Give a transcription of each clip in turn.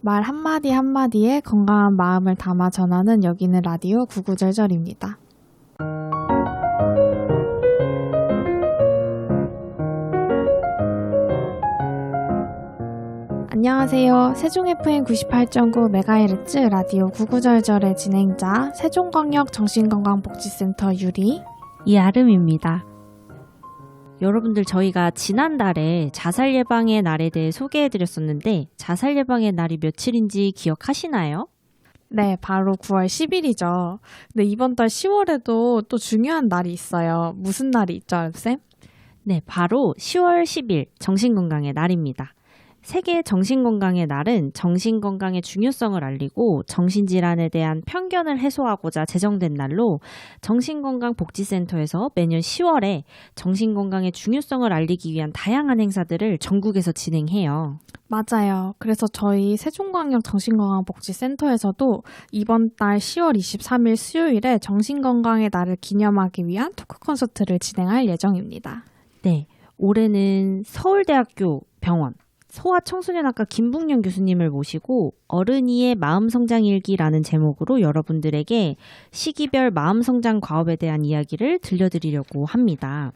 말 한마디 한마디에 건강한 마음을 담아 전하는 여기는 라디오 구구절절입니다. 안녕하세요. 세종 FM 98.9MHz 라디오 구구절절의 진행자 세종광역 정신건강복지센터 유리 이아름입니다. 여러분들 저희가 지난달에 자살 예방의 날에 대해 소개해드렸었는데 자살 예방의 날이 며칠인지 기억하시나요? 네, 바로 9월 10일이죠. 근데 이번 달 10월에도 또 중요한 날이 있어요. 무슨 날이 있죠, 아름쌤? 네, 바로 10월 10일 정신건강의 날입니다. 세계 정신건강의 날은 정신건강의 중요성을 알리고 정신질환에 대한 편견을 해소하고자 제정된 날로 정신건강복지센터에서 매년 10월에 정신건강의 중요성을 알리기 위한 다양한 행사들을 전국에서 진행해요. 맞아요. 그래서 저희 세종광역 정신건강복지센터에서도 이번 달 10월 23일 수요일에 정신건강의 날을 기념하기 위한 토크 콘서트를 진행할 예정입니다. 네, 올해는 서울대학교 병원 소아청소년학과 김북년 교수님을 모시고 어른이의 마음성장일기라는 제목으로 여러분들에게 시기별 마음성장 과업에 대한 이야기를 들려드리려고 합니다.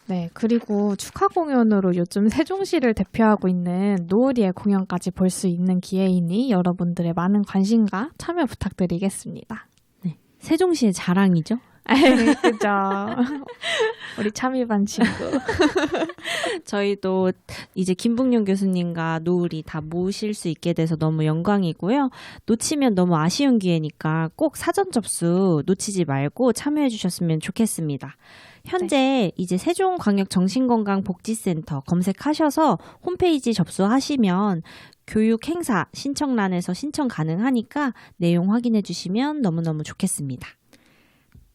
네, 그리고 축하 공연으로 요즘 세종시를 대표하고 있는 노을이의 공연까지 볼 수 있는 기회이니 여러분들의 많은 관심과 참여 부탁드리겠습니다. 네, 세종시의 자랑이죠? 그죠. 우리 참이반 친구. 저희도 이제 김북년 교수님과 노을이 다 모실 수 있게 돼서 너무 영광이고요. 놓치면 너무 아쉬운 기회니까 꼭 사전 접수 놓치지 말고 참여해 주셨으면 좋겠습니다. 현재 이제 세종광역정신건강복지센터 검색하셔서 홈페이지 접수하시면 교육 행사 신청란에서 신청 가능하니까 내용 확인해 주시면 너무너무 좋겠습니다.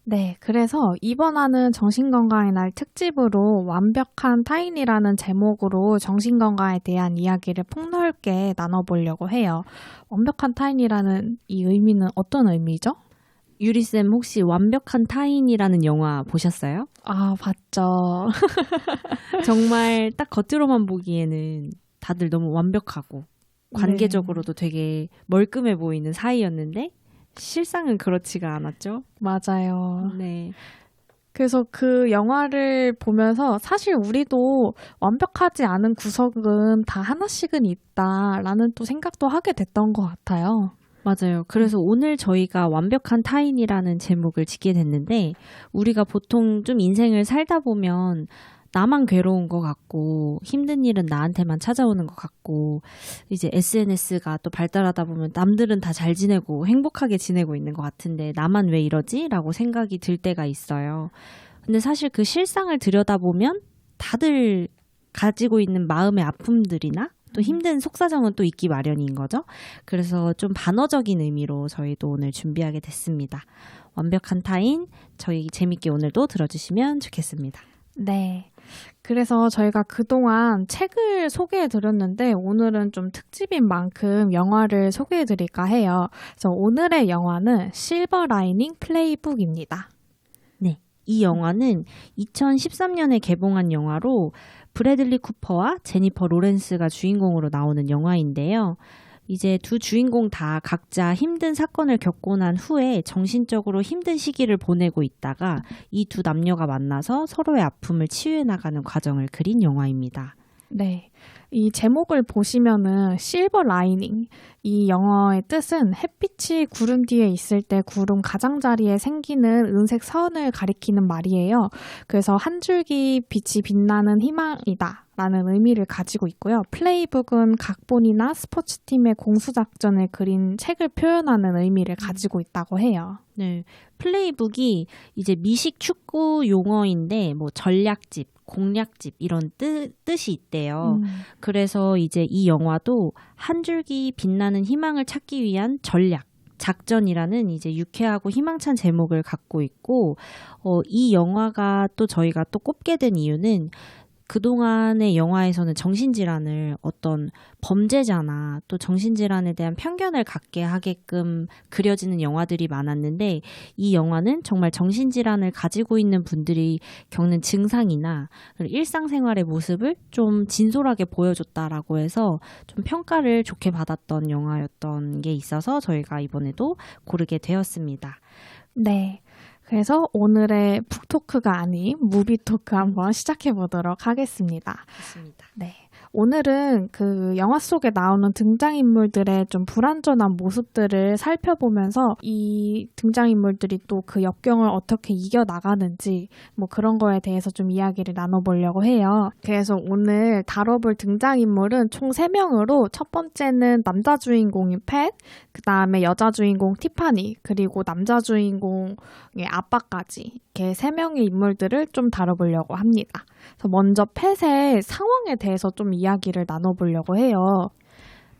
네, 그래서 이번화는 정신건강의 날 특집으로 완벽한 타인이라는 제목으로 정신건강에 대한 이야기를 폭넓게 나눠보려고 해요. 완벽한 타인이라는 이 의미는 어떤 의미죠? 유리쌤 혹시 완벽한 타인이라는 영화 보셨어요? 아, 봤죠. 정말 딱 겉으로만 보기에는 다들 너무 완벽하고 관계적으로도 되게 멀끔해 보이는 사이였는데 실상은 그렇지가 않았죠? 맞아요. 네. 그래서 그 영화를 보면서 사실 우리도 완벽하지 않은 구석은 다 하나씩은 있다라는 또 생각도 하게 됐던 것 같아요. 맞아요. 그래서 오늘 저희가 완벽한 타인이라는 제목을 짓게 됐는데 우리가 보통 좀 인생을 살다 보면 나만 괴로운 것 같고 힘든 일은 나한테만 찾아오는 것 같고 이제 SNS가 또 발달하다 보면 남들은 다 잘 지내고 행복하게 지내고 있는 것 같은데 나만 왜 이러지? 라고 생각이 들 때가 있어요. 근데 사실 그 실상을 들여다보면 다들 가지고 있는 마음의 아픔들이나 또 힘든 속사정은 또 있기 마련인 거죠. 그래서 좀 반어적인 의미로 저희도 오늘 준비하게 됐습니다. 완벽한 타인, 저희 재밌게 오늘도 들어주시면 좋겠습니다. 네. 그래서 저희가 그동안 책을 소개해드렸는데 오늘은 좀 특집인 만큼 영화를 소개해드릴까 해요. 그래서 오늘의 영화는 실버 라이닝 플레이북입니다. 네. 이 영화는 2013년에 개봉한 영화로 브래들리 쿠퍼와 제니퍼 로렌스가 주인공으로 나오는 영화인데요. 이제 두 주인공 다 각자 힘든 사건을 겪고 난 후에 정신적으로 힘든 시기를 보내고 있다가 이 두 남녀가 만나서 서로의 아픔을 치유해 나가는 과정을 그린 영화입니다. 네. 이 제목을 보시면은 실버 라이닝, 이 영어의 뜻은 햇빛이 구름 뒤에 있을 때 구름 가장자리에 생기는 은색 선을 가리키는 말이에요. 그래서 한 줄기 빛이 빛나는 희망이다 라는 의미를 가지고 있고요. 플레이북은 각본이나 스포츠팀의 공수작전을 그린 책을 표현하는 의미를 가지고 있다고 해요. 네. 플레이북이 이제 미식 축구 용어인데 뭐 전략집, 공략집 이런 뜻이 있대요. 그래서 이제 이 영화도 한 줄기 빛나는 희망을 찾기 위한 전략, 작전이라는 이제 유쾌하고 희망찬 제목을 갖고 있고 이 영화가 또 저희가 또 꼽게 된 이유는 그동안의 영화에서는 정신질환을 어떤 범죄자나 또 정신질환에 대한 편견을 갖게 하게끔 그려지는 영화들이 많았는데 이 영화는 정말 정신질환을 가지고 있는 분들이 겪는 증상이나 일상생활의 모습을 좀 진솔하게 보여줬다라고 해서 좀 평가를 좋게 받았던 영화였던 게 있어서 저희가 이번에도 고르게 되었습니다. 네. 그래서 오늘의 북토크가 아닌 무비토크 한번 시작해 보도록 하겠습니다. 좋습니다. 네. 오늘은 그 영화 속에 나오는 등장인물들의 좀 불완전한 모습들을 살펴보면서 이 등장인물들이 또 그 역경을 어떻게 이겨나가는지 뭐 그런 거에 대해서 좀 이야기를 나눠보려고 해요. 그래서 오늘 다뤄볼 등장인물은 총 3명으로 첫 번째는 남자 주인공인 팻, 그 다음에 여자 주인공 티파니, 그리고 남자 주인공의 아빠까지 이렇게 3명의 인물들을 좀 다뤄보려고 합니다. 그래서 먼저 팻의 상황에 대해서 좀 이야기를 나눠보려고 해요.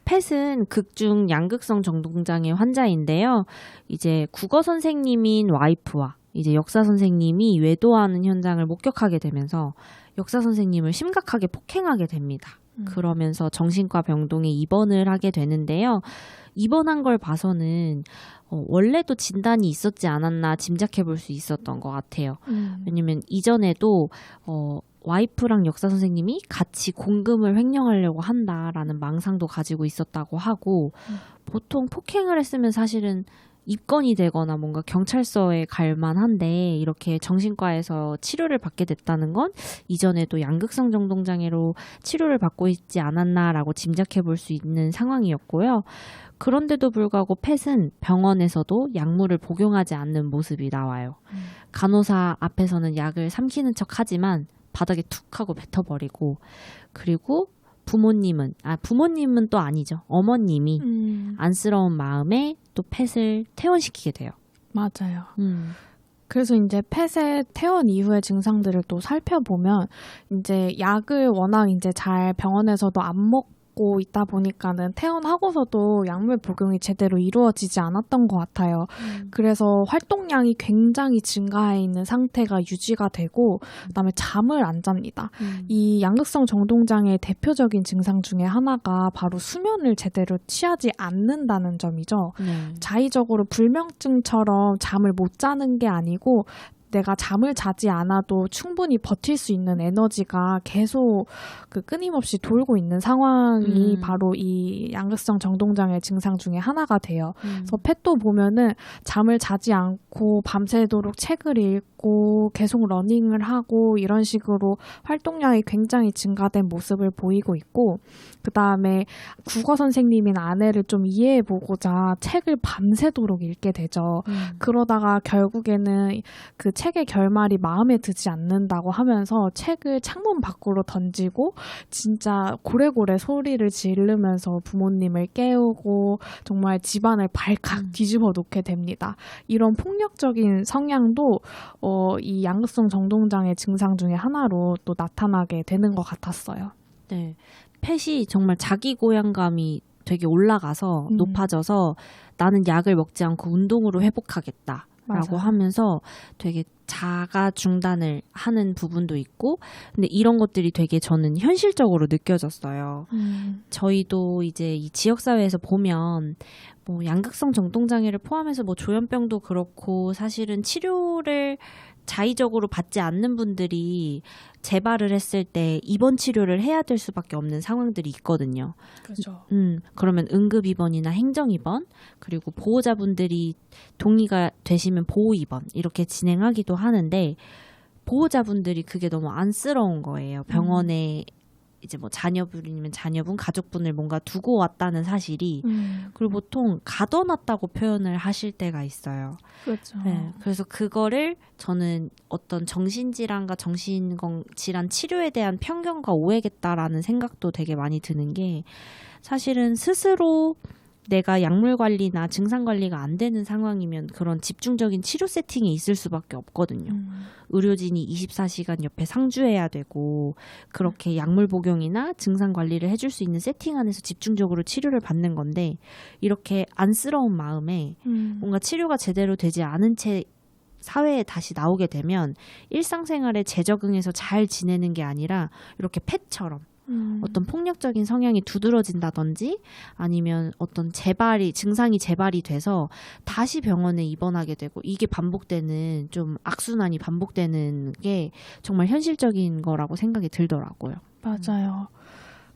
팻은 극중 양극성 정동장애 환자인데요. 이제 국어 선생님인 와이프와 이제 역사 선생님이 외도하는 현장을 목격하게 되면서 역사 선생님을 심각하게 폭행하게 됩니다. 그러면서 정신과 병동에 입원을 하게 되는데요. 입원한 걸 봐서는 원래도 진단이 있었지 않았나 짐작해 볼 수 있었던 것 같아요. 왜냐면 이전에도 와이프랑 역사 선생님이 같이 공금을 횡령하려고 한다라는 망상도 가지고 있었다고 하고 보통 폭행을 했으면 사실은 입건이 되거나 뭔가 경찰서에 갈 만한데 이렇게 정신과에서 치료를 받게 됐다는 건 이전에도 양극성 정동장애로 치료를 받고 있지 않았나라고 짐작해 볼 수 있는 상황이었고요. 그런데도 불구하고 팻은 병원에서도 약물을 복용하지 않는 모습이 나와요. 간호사 앞에서는 약을 삼키는 척 하지만 바닥에 툭 하고 뱉어버리고 그리고 부모님은 또 아니죠. 어머님이 안쓰러운 마음에 또 팻을 퇴원시키게 돼요. 맞아요. 그래서 이제 팻의 퇴원 이후의 증상들을 또 살펴보면 이제 약을 워낙 이제 잘 병원에서도 안 먹고 있다 보니까는 퇴원하고서도 약물 복용이 제대로 이루어지지 않았던 것 같아요. 그래서 활동량이 굉장히 증가해 있는 상태가 유지가 되고 그다음에 잠을 안 잡니다. 이 양극성 정동장애의 대표적인 증상 중에 하나가 바로 수면을 제대로 취하지 않는다는 점이죠. 자의적으로 불면증처럼 잠을 못 자는 게 아니고 내가 잠을 자지 않아도 충분히 버틸 수 있는 에너지가 계속 그 끊임없이 돌고 있는 상황이 바로 이 양극성 정동장애 증상 중에 하나가 돼요. 그래서 팻도 보면은 잠을 자지 않고 밤새도록 책을 읽고 계속 러닝을 하고 이런 식으로 활동량이 굉장히 증가된 모습을 보이고 있고 그 다음에 국어 선생님인 아내를 좀 이해해보고자 책을 밤새도록 읽게 되죠. 그러다가 결국에는 그 책의 결말이 마음에 들지 않는다고 하면서 책을 창문 밖으로 던지고 진짜 고래고래 소리를 지르면서 부모님을 깨우고 정말 집안을 발칵 뒤집어 놓게 됩니다. 이런 폭력적인 성향도 이 양극성 정동장애 증상 중에 하나로 또 나타나게 되는 것 같았어요. 네, 팻이 정말 자기 고향감이 되게 올라가서 높아져서 나는 약을 먹지 않고 운동으로 회복하겠다. 라고 하면서 되게 자가 중단을 하는 부분도 있고 근데 이런 것들이 되게 저는 현실적으로 느껴졌어요. 저희도 이제 이 지역사회에서 보면 뭐 양극성 정동장애를 포함해서 뭐 조현병도 그렇고 사실은 치료를 자의적으로 받지 않는 분들이 재발을 했을 때 입원 치료를 해야 될 수밖에 없는 상황들이 있거든요. 그렇죠. 그러면 응급 입원이나 행정 입원 그리고 보호자분들이 동의가 되시면 보호 입원 이렇게 진행하기도 하는데 보호자분들이 그게 너무 안쓰러운 거예요. 병원에 이제 뭐 자녀분이면 자녀분, 가족분을 뭔가 두고 왔다는 사실이 그리고 보통 가둬놨다고 표현을 하실 때가 있어요. 그렇죠. 네, 그래서 그거를 저는 어떤 정신질환과 정신질환 치료에 대한 편견과 오해겠다라는 생각도 되게 많이 드는 게 사실은 스스로 내가 약물 관리나 증상 관리가 안 되는 상황이면 그런 집중적인 치료 세팅에 있을 수밖에 없거든요. 의료진이 24시간 옆에 상주해야 되고 그렇게 약물 복용이나 증상 관리를 해줄 수 있는 세팅 안에서 집중적으로 치료를 받는 건데 이렇게 안쓰러운 마음에 뭔가 치료가 제대로 되지 않은 채 사회에 다시 나오게 되면 일상생활에 재적응해서 잘 지내는 게 아니라 이렇게 펫처럼 어떤 폭력적인 성향이 두드러진다든지 아니면 어떤 증상이 재발이 돼서 다시 병원에 입원하게 되고 이게 반복되는 좀 악순환이 반복되는 게 정말 현실적인 거라고 생각이 들더라고요. 맞아요.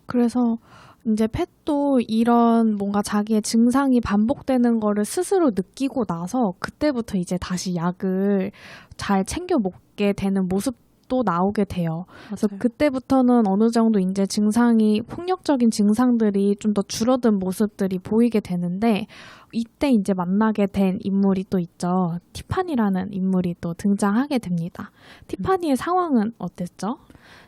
그래서 이제 펫도 이런 뭔가 자기의 증상이 반복되는 거를 스스로 느끼고 나서 그때부터 이제 다시 약을 잘 챙겨 먹게 되는 모습도 나오게 돼요. 그래서 그때부터는 어느 정도 이제 폭력적인 증상들이 좀 더 줄어든 모습들이 보이게 되는데 이때 이제 만나게 된 인물이 또 있죠. 티파니라는 인물이 또 등장하게 됩니다. 티파니의 상황은 어땠죠?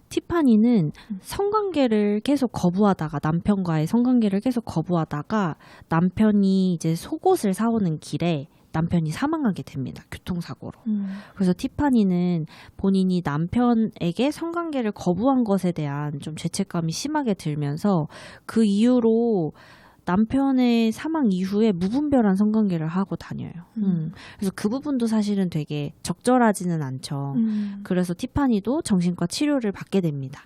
티파니는 성관계를 계속 거부하다가 남편과의 성관계를 계속 거부하다가 남편이 이제 속옷을 사오는 길에 남편이 사망하게 됩니다. 교통사고로. 그래서 티파니는 본인이 남편에게 성관계를 거부한 것에 대한 좀 죄책감이 심하게 들면서 그 이후로 남편의 사망 이후에 무분별한 성관계를 하고 다녀요. 그래서 그 부분도 사실은 되게 적절하지는 않죠. 그래서 티파니도 정신과 치료를 받게 됩니다.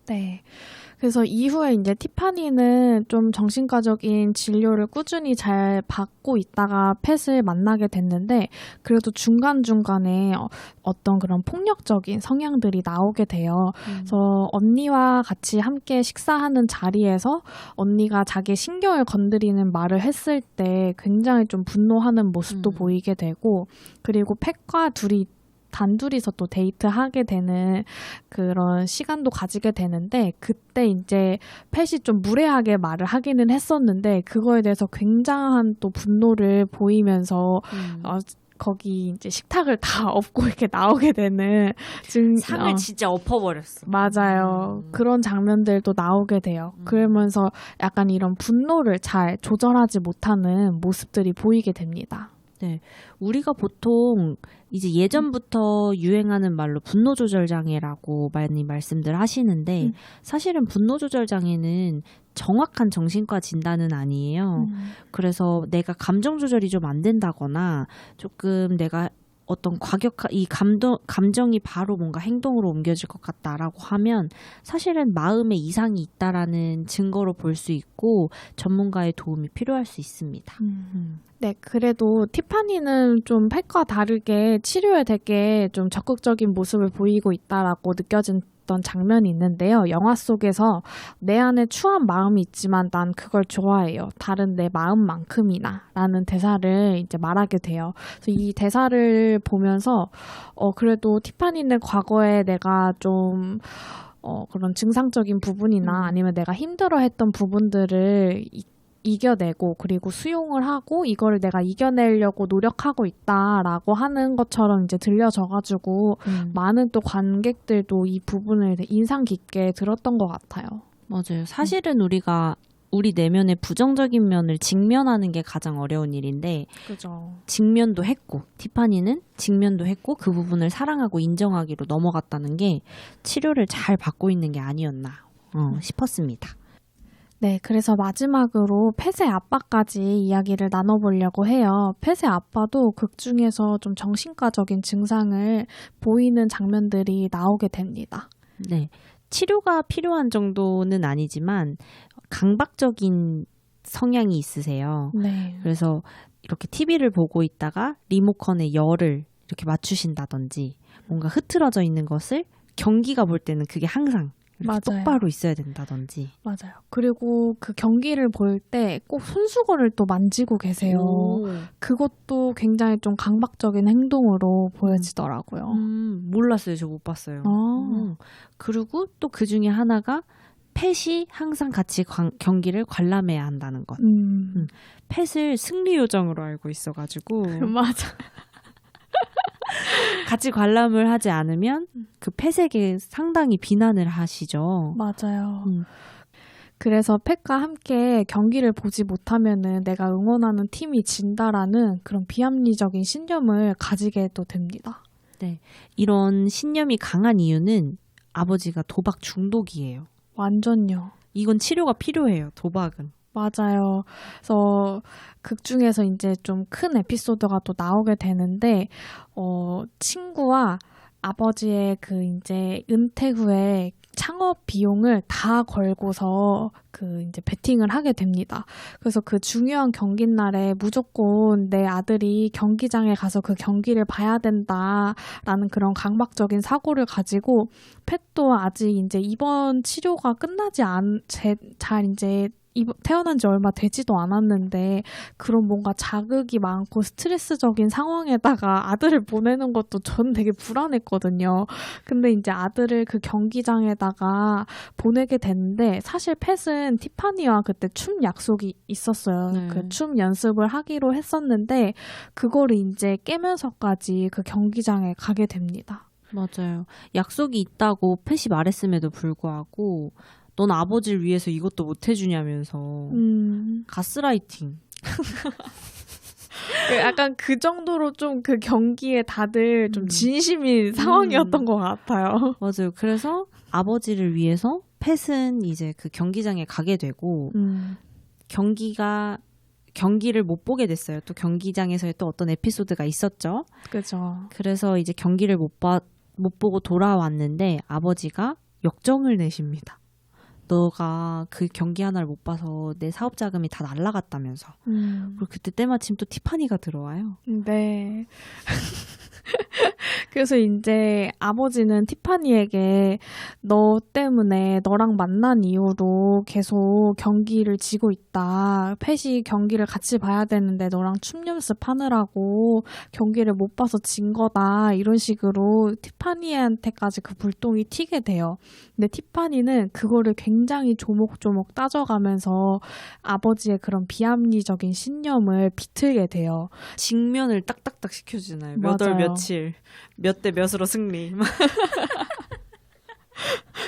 네. 그래서 이후에 이제 티파니는 좀 정신과적인 진료를 꾸준히 잘 받고 있다가 펫을 만나게 됐는데 그래도 중간중간에 어떤 그런 폭력적인 성향들이 나오게 돼요. 그래서 언니와 같이 함께 식사하는 자리에서 언니가 자기의 신경을 건드리는 말을 했을 때 굉장히 좀 분노하는 모습도 보이게 되고 그리고 펫과 단둘이서 또 데이트하게 되는 그런 시간도 가지게 되는데 그때 이제 펫이 좀 무례하게 말을 하기는 했었는데 그거에 대해서 굉장한 또 분노를 보이면서 거기 이제 식탁을 다 엎고 이렇게 나오게 되는 상을 진짜 엎어버렸어. 맞아요. 그런 장면들도 나오게 돼요. 그러면서 약간 이런 분노를 잘 조절하지 못하는 모습들이 보이게 됩니다. 네, 우리가 보통 이제 예전부터 유행하는 말로 분노조절장애라고 많이 말씀들 하시는데 사실은 분노조절장애는 정확한 정신과 진단은 아니에요. 그래서 내가 감정 조절이 좀 안 된다거나 조금 내가 어떤 이 감정이 바로 뭔가 행동으로 옮겨질 것 같다라고 하면 사실은 마음에 이상이 있다라는 증거로 볼 수 있고 전문가의 도움이 필요할 수 있습니다. 네, 그래도 티파니는 좀 펫과 다르게 치료에 되게 좀 적극적인 모습을 보이고 있다라고 느껴졌던 장면이 있는데요. 영화 속에서 내 안에 추한 마음이 있지만 난 그걸 좋아해요. 다른 내 마음만큼이나 라는 대사를 이제 말하게 돼요. 그래서 이 대사를 보면서 그래도 티파니는 과거에 내가 좀 그런 증상적인 부분이나 아니면 내가 힘들어했던 부분들을 이겨내고 그리고 수용을 하고 이걸 내가 이겨내려고 노력하고 있다라고 하는 것처럼 이제 들려져가지고 많은 또 관객들도 이 부분을 인상 깊게 들었던 것 같아요. 맞아요. 사실은 우리가 우리 내면의 부정적인 면을 직면하는 게 가장 어려운 일인데 그죠. 직면도 했고 티파니는 직면도 했고 그 부분을 사랑하고 인정하기로 넘어갔다는 게 치료를 잘 받고 있는 게 아니었나 싶었습니다. 네, 그래서 마지막으로 펫의 아빠까지 이야기를 나눠보려고 해요. 펫의 아빠도 극 중에서 좀 정신과적인 증상을 보이는 장면들이 나오게 됩니다. 네, 치료가 필요한 정도는 아니지만 강박적인 성향이 있으세요. 네. 그래서 이렇게 TV를 보고 있다가 리모컨에 열을 이렇게 맞추신다든지 뭔가 흐트러져 있는 것을 경기가 볼 때는 그게 항상 이렇게 똑바로 있어야 된다든지. 맞아요. 그리고 그 경기를 볼 때 꼭 손수건을 또 만지고 계세요. 그것도 굉장히 좀 강박적인 행동으로 보여지더라고요. 몰랐어요. 저 못 봤어요. 그리고 또 그 중에 하나가 펫이 항상 같이 경기를 관람해야 한다는 것. 펫을 승리 요정으로 알고 있어가지고. 맞아. 같이 관람을 하지 않으면 그 펫에게 상당히 비난을 하시죠. 맞아요. 그래서 펫과 함께 경기를 보지 못하면은 내가 응원하는 팀이 진다라는 그런 비합리적인 신념을 가지게 또 됩니다. 네, 이런 신념이 강한 이유는 아버지가 도박 중독이에요. 완전요. 이건 치료가 필요해요. 도박은. 맞아요. 그래서 극 중에서 이제 좀 큰 에피소드가 또 나오게 되는데, 친구와 아버지의 그 이제 은퇴 후에 창업 비용을 다 걸고서 그 이제 베팅을 하게 됩니다. 그래서 그 중요한 경기 날에 무조건 내 아들이 경기장에 가서 그 경기를 봐야 된다라는 그런 강박적인 사고를 가지고 펫도 아직 이제 입원 치료가 끝나지 잘 이제 태어난 지 얼마 되지도 않았는데 그런 뭔가 자극이 많고 스트레스적인 상황에다가 아들을 보내는 것도 전 되게 불안했거든요. 근데 이제 아들을 그 경기장에다가 보내게 됐는데 사실 펫은 티파니와 그때 춤 약속이 있었어요. 네. 그 춤 연습을 하기로 했었는데 그거를 이제 깨면서까지 그 경기장에 가게 됩니다. 맞아요. 약속이 있다고 펫이 말했음에도 불구하고 넌 아버지를 위해서 이것도 못 해주냐면서 가스라이팅. 약간 그 정도로 좀 그 경기에 다들 좀 진심인 상황이었던 것 같아요. 맞아요. 그래서 아버지를 위해서 펫은 이제 그 경기장에 가게 되고 경기를 못 보게 됐어요. 또 경기장에서의 또 어떤 에피소드가 있었죠. 그죠. 그래서 이제 경기를 못 보고 돌아왔는데 아버지가 역정을 내십니다. 너가 그 경기 하나를 못 봐서 내 사업 자금이 다 날라갔다면서. 그리고 그때 때마침 또 티파니가 들어와요. 네. 그래서 이제 아버지는 티파니에게 너 때문에 너랑 만난 이후로 계속 경기를 지고 있다. 펫이 경기를 같이 봐야 되는데 너랑 춤 연습하느라고 경기를 못 봐서 진 거다. 이런 식으로 티파니한테까지 그 불똥이 튀게 돼요. 근데 티파니는 그거를 굉장히 조목조목 따져가면서 아버지의 그런 비합리적인 신념을 비틀게 돼요. 직면을 딱딱딱 시켜주잖아요. 몇 월 며칠, 몇 대 몇으로 승리.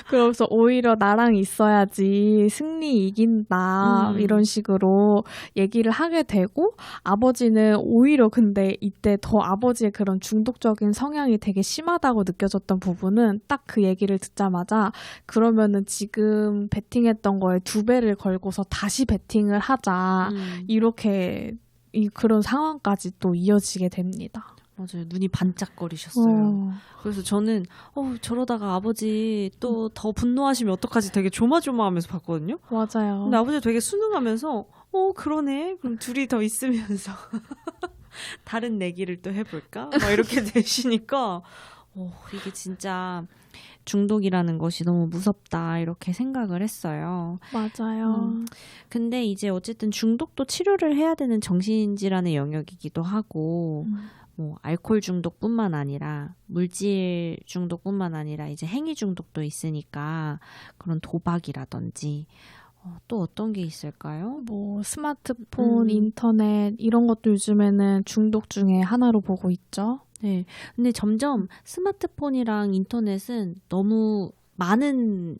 그러면서 오히려 나랑 있어야지 승리 이긴다 이런 식으로 얘기를 하게 되고 아버지는 오히려 근데 이때 더 아버지의 그런 중독적인 성향이 되게 심하다고 느껴졌던 부분은 딱 그 얘기를 듣자마자 그러면은 지금 베팅했던 거에 2배를 걸고서 다시 베팅을 하자 이렇게 그런 상황까지 또 이어지게 됩니다. 맞아요. 눈이 반짝거리셨어요. 그래서 저는 저러다가 아버지 또 더 분노하시면 어떡하지 되게 조마조마하면서 봤거든요. 맞아요. 근데 아버지가 되게 순응하면서 그러네. 그럼 둘이 더 있으면서 다른 내기를 또 해볼까? 막 이렇게 되시니까 이게 진짜 중독이라는 것이 너무 무섭다 이렇게 생각을 했어요. 맞아요. 근데 이제 어쨌든 중독도 치료를 해야 되는 정신질환의 영역이기도 하고 뭐 알코올 중독뿐만 아니라 물질 중독뿐만 아니라 이제 행위 중독도 있으니까 그런 도박이라든지 또 어떤 게 있을까요? 뭐 스마트폰, 인터넷 이런 것도 요즘에는 중독 중에 하나로 보고 있죠. 네. 근데 점점 스마트폰이랑 인터넷은 너무 많은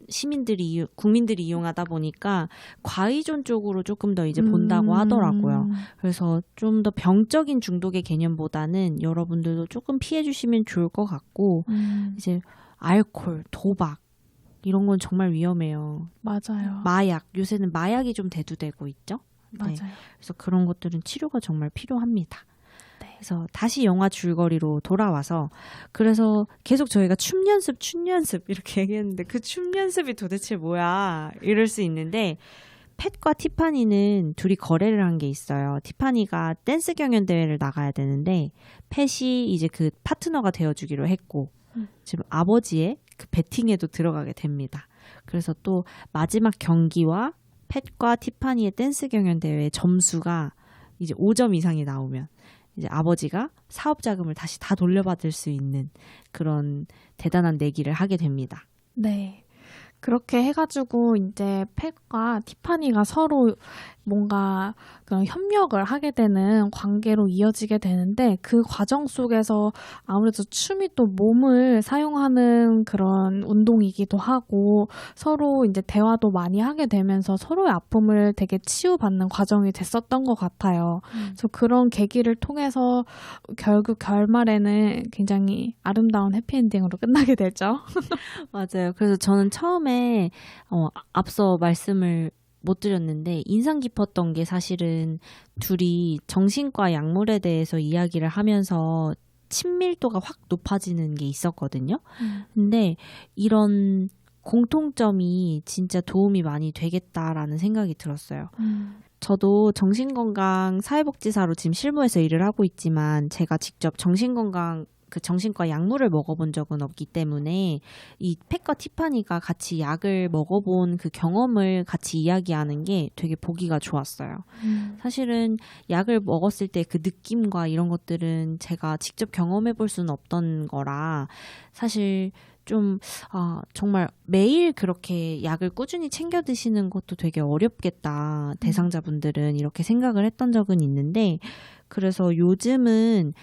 국민들이 이용하다 보니까 과의존 쪽으로 조금 더 이제 본다고 하더라고요. 그래서 좀 더 병적인 중독의 개념보다는 여러분들도 조금 피해 주시면 좋을 것 같고, 이제 알코올, 도박, 이런 건 정말 위험해요. 맞아요. 마약, 요새는 마약이 좀 대두되고 있죠. 맞아요. 네. 그래서 그런 것들은 치료가 정말 필요합니다. 네. 그래서 다시 영화 줄거리로 돌아와서 그래서 계속 저희가 춤 연습 이렇게 얘기했는데 그 춤 연습이 도대체 뭐야 이럴 수 있는데 팻과 티파니는 둘이 거래를 한 게 있어요. 티파니가 댄스 경연 대회를 나가야 되는데 팻이 이제 그 파트너가 되어주기로 했고 지금 아버지의 그 배팅에도 들어가게 됩니다. 그래서 또 마지막 경기와 팻과 티파니의 댄스 경연 대회 점수가 이제 5점 이상이 나오면 이제 아버지가 사업 자금을 다시 다 돌려받을 수 있는 그런 대단한 내기를 하게 됩니다. 네. 그렇게 해가지고 이제 팻과 티파니가 서로 뭔가 그런 협력을 하게 되는 관계로 이어지게 되는데 그 과정 속에서 아무래도 춤이 또 몸을 사용하는 그런 운동이기도 하고 서로 이제 대화도 많이 하게 되면서 서로의 아픔을 되게 치유받는 과정이 됐었던 것 같아요. 그래서 그런 계기를 통해서 결국 결말에는 굉장히 아름다운 해피엔딩으로 끝나게 되죠. 맞아요. 그래서 저는 처음에 앞서 말씀을 못 드렸는데 인상 깊었던 게 사실은 둘이 정신과 약물에 대해서 이야기를 하면서 친밀도가 확 높아지는 게 있었거든요. 근데 이런 공통점이 진짜 도움이 많이 되겠다라는 생각이 들었어요. 저도 정신건강 사회복지사로 지금 실무에서 일을 하고 있지만 제가 직접 정신건강 그 정신과 약물을 먹어본 적은 없기 때문에 이 팻과 티파니가 같이 약을 먹어본 그 경험을 같이 이야기하는 게 되게 보기가 좋았어요. 사실은 약을 먹었을 때 그 느낌과 이런 것들은 제가 직접 경험해 볼 수는 없던 거라 사실 좀 정말 매일 그렇게 약을 꾸준히 챙겨 드시는 것도 되게 어렵겠다. 대상자분들은 이렇게 생각을 했던 적은 있는데 그래서 요즘은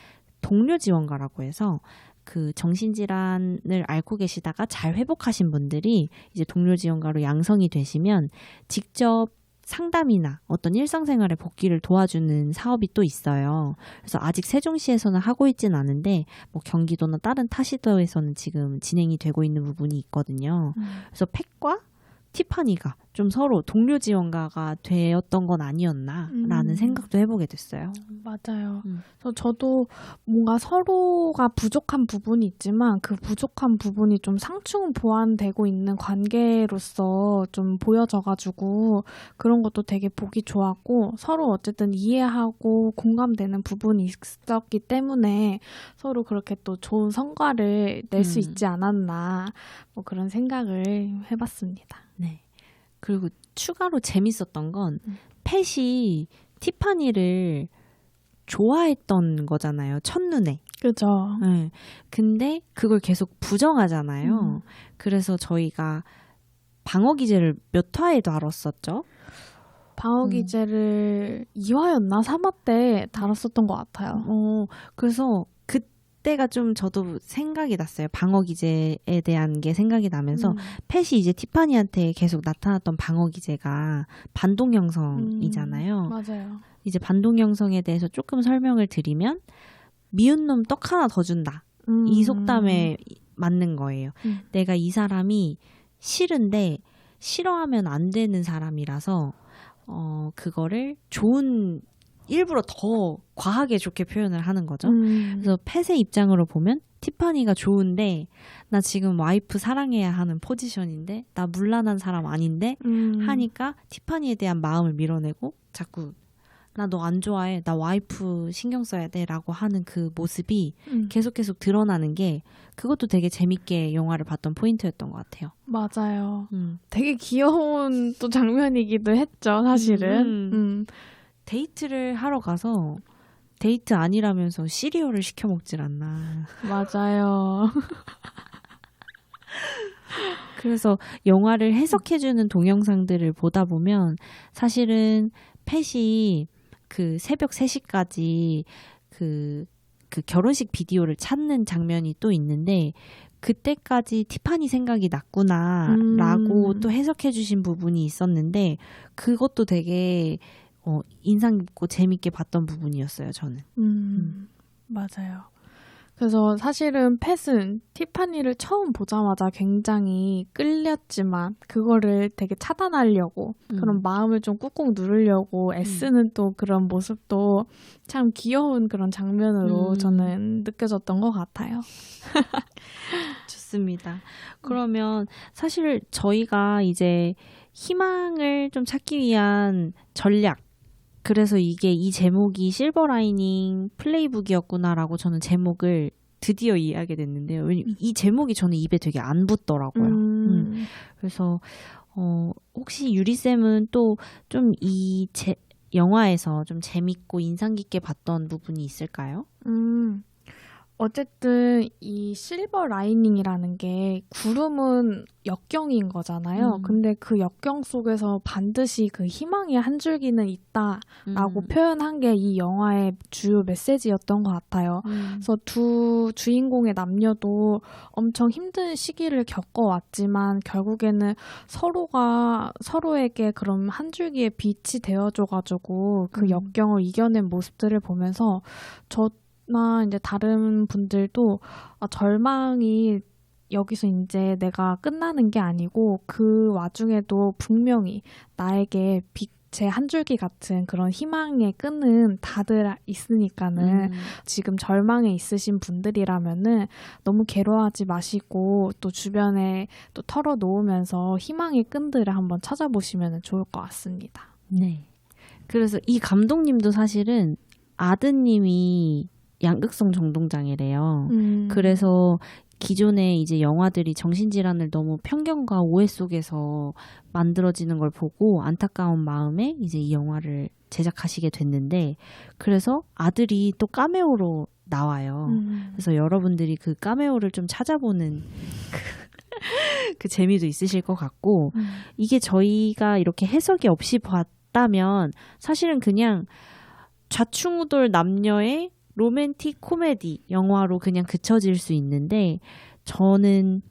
동료 지원가라고 해서 그 정신질환을 앓고 계시다가 잘 회복하신 분들이 이제 동료 지원가로 양성이 되시면 직접 상담이나 어떤 일상생활의 복귀를 도와주는 사업이 또 있어요. 그래서 아직 세종시에서는 하고 있진 않은데 뭐 경기도나 다른 타시도에서는 지금 진행이 되고 있는 부분이 있거든요. 그래서 팻과 티파니가 좀 서로 동료 지원가가 되었던 건 아니었나라는 생각도 해보게 됐어요. 맞아요. 그래서 저도 뭔가 서로가 부족한 부분이 있지만 그 부족한 부분이 좀 상충 보완되고 있는 관계로서 좀 보여져가지고 그런 것도 되게 보기 좋았고 서로 어쨌든 이해하고 공감되는 부분이 있었기 때문에 서로 그렇게 또 좋은 성과를 낼 수 있지 않았나 뭐 그런 생각을 해봤습니다. 네. 그리고 추가로 재밌었던 건 팻이 티파니를 좋아했던 거잖아요. 첫눈에. 그죠. 네. 근데 그걸 계속 부정하잖아요. 그래서 저희가 방어기제를 몇 화에 다뤘었죠? 방어기제를 2화였나 3화 때 다뤘었던 것 같아요. 그래서 그때가 좀 저도 생각이 났어요. 방어기제에 대한 게 생각이 나면서 팻이 이제 티파니한테 계속 나타났던 방어기제가 반동형성이잖아요. 맞아요. 이제 반동형성에 대해서 조금 설명을 드리면 미운 놈 떡 하나 더 준다. 이 속담에 맞는 거예요. 내가 이 사람이 싫은데 싫어하면 안 되는 사람이라서 그거를 일부러 더 과하게 좋게 표현을 하는 거죠. 그래서 팻의 입장으로 보면 티파니가 좋은데 나 지금 와이프 사랑해야 하는 포지션인데 나 물란한 사람 아닌데 하니까 티파니에 대한 마음을 밀어내고 자꾸 나 너 안 좋아해. 나 와이프 신경 써야 돼 라고 하는 그 모습이 계속 드러나는 게 그것도 되게 재밌게 영화를 봤던 포인트였던 것 같아요. 맞아요. 되게 귀여운 또 장면이기도 했죠, 사실은. 데이트를 하러 가서 데이트 아니라면서 시리얼을 시켜 먹질 않나. 맞아요. 그래서 영화를 해석해주는 동영상들을 보다 보면 사실은 팻이 그 새벽 3시까지 그 결혼식 비디오를 찾는 장면이 또 있는데 그때까지 티파니 생각이 났구나라고 또 해석해주신 부분이 있었는데 그것도 되게 인상 깊고 재밌게 봤던 부분이었어요, 저는. 맞아요. 그래서 사실은 팻은 티파니를 처음 보자마자 굉장히 끌렸지만 그거를 되게 차단하려고 그런 마음을 좀 꾹꾹 누르려고 애쓰는 또 그런 모습도 참 귀여운 그런 장면으로 저는 느껴졌던 것 같아요. 좋습니다. 그러면 사실 저희가 이제 희망을 좀 찾기 위한 전략 그래서 이 제목이 실버 라이닝 플레이북이었구나라고 저는 제목을 드디어 이해하게 됐는데요. 왜냐면 이 제목이 저는 입에 되게 안 붙더라고요. 그래서 혹시 유리쌤은 또 좀 영화에서 좀 재밌고 인상 깊게 봤던 부분이 있을까요? 어쨌든 이 실버 라이닝이라는 게 구름은 역경인 거잖아요. 근데 그 역경 속에서 반드시 그 희망의 한 줄기는 있다라고 표현한 게 이 영화의 주요 메시지였던 것 같아요. 그래서 두 주인공의 남녀도 엄청 힘든 시기를 겪어왔지만 결국에는 서로가 서로에게 그런 한 줄기의 빛이 되어줘가지고 그 역경을 이겨낸 모습들을 보면서 나 이제 다른 분들도 절망이 여기서 이제 내가 끝나는 게 아니고 그 와중에도 분명히 나에게 빛의 한 줄기 같은 그런 희망의 끈은 다들 있으니까는 지금 절망에 있으신 분들이라면은 너무 괴로워하지 마시고 또 주변에 또 털어놓으면서 희망의 끈들을 한번 찾아보시면 좋을 것 같습니다. 네. 그래서 이 감독님도 사실은 아드님이 양극성 정동장애래요. 그래서 기존에 이제 영화들이 정신질환을 너무 편견과 오해 속에서 만들어지는 걸 보고 안타까운 마음에 이제 이 영화를 제작하시게 됐는데, 그래서 아들이 또 카메오로 나와요. 그래서 여러분들이 그 카메오를 좀 찾아보는 그 재미도 있으실 것 같고, 이게 저희가 이렇게 해석이 없이 봤다면 사실은 그냥 좌충우돌 남녀의 로맨틱 코미디 영화로 그냥 그쳐질 수 있는데, 저는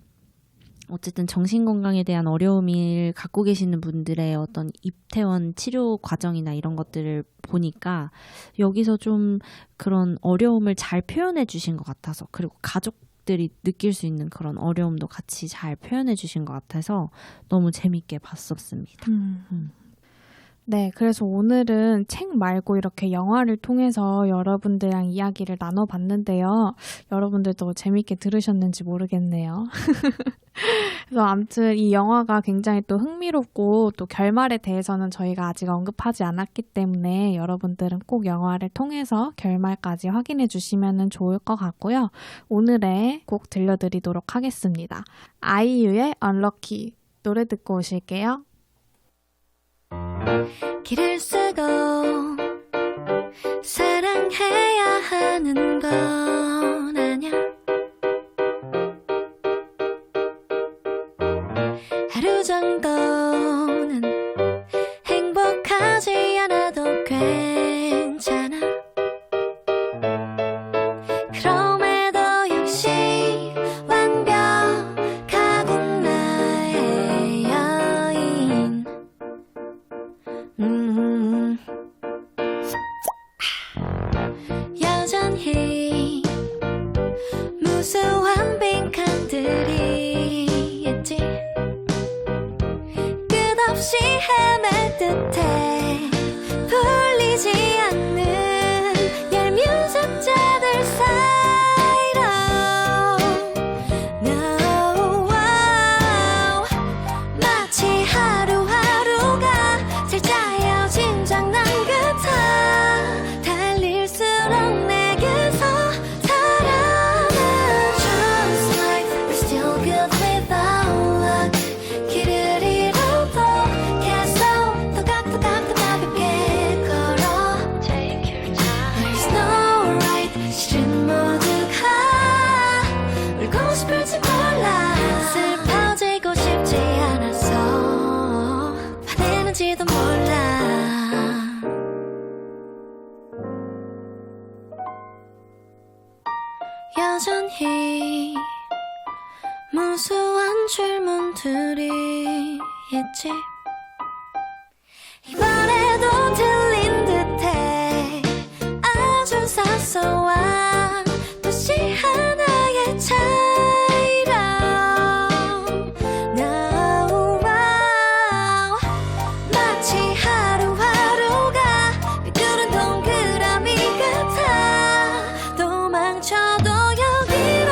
어쨌든 정신건강에 대한 어려움을 갖고 계시는 분들의 어떤 입퇴원 치료 과정이나 이런 것들을 보니까 여기서 좀 그런 어려움을 잘 표현해 주신 것 같아서, 그리고 가족들이 느낄 수 있는 그런 어려움도 같이 잘 표현해 주신 것 같아서 너무 재밌게 봤었습니다. 네, 그래서 오늘은 책 말고 이렇게 영화를 통해서 여러분들이랑 이야기를 나눠봤는데요. 여러분들도 재밌게 들으셨는지 모르겠네요. 그래서 아무튼 이 영화가 굉장히 또 흥미롭고 또 결말에 대해서는 저희가 아직 언급하지 않았기 때문에 여러분들은 꼭 영화를 통해서 결말까지 확인해 주시면 좋을 것 같고요. 오늘의 곡 들려드리도록 하겠습니다. 아이유의 Unlucky 노래 듣고 오실게요. 길을 쓰고 사랑해야 하는 건 아냐. 하루 정도는 행복하지 않아도 괜찮아. 그럼에도 역시 완벽하군 나의 여인. 여전히 무수한 빈칸들이 있지. 끝없이 헤맬 듯해 풀리지 않는 얄미운 숫자들 사이로. No, wow. 마치 하루하루가 잘 짜여진 장난 같아. 달릴수록 내게서 사랑은 just like we're still good without luck. 길을 잃어도 계속 또각또각 가볍게 걸어. Take your time. There's no right. 실은 모두가 울고 싶을지 몰라. 슬퍼지고 싶지 않아서 화내는지도 몰라. 여전히 무수한 질문들이 있지. 이번에도 들린 듯해 아주 사소한 도시 하나의 차이로. No, wow. 마치 하루하루가 삐뚤은 동그라미 같아. 도망쳐도 여기로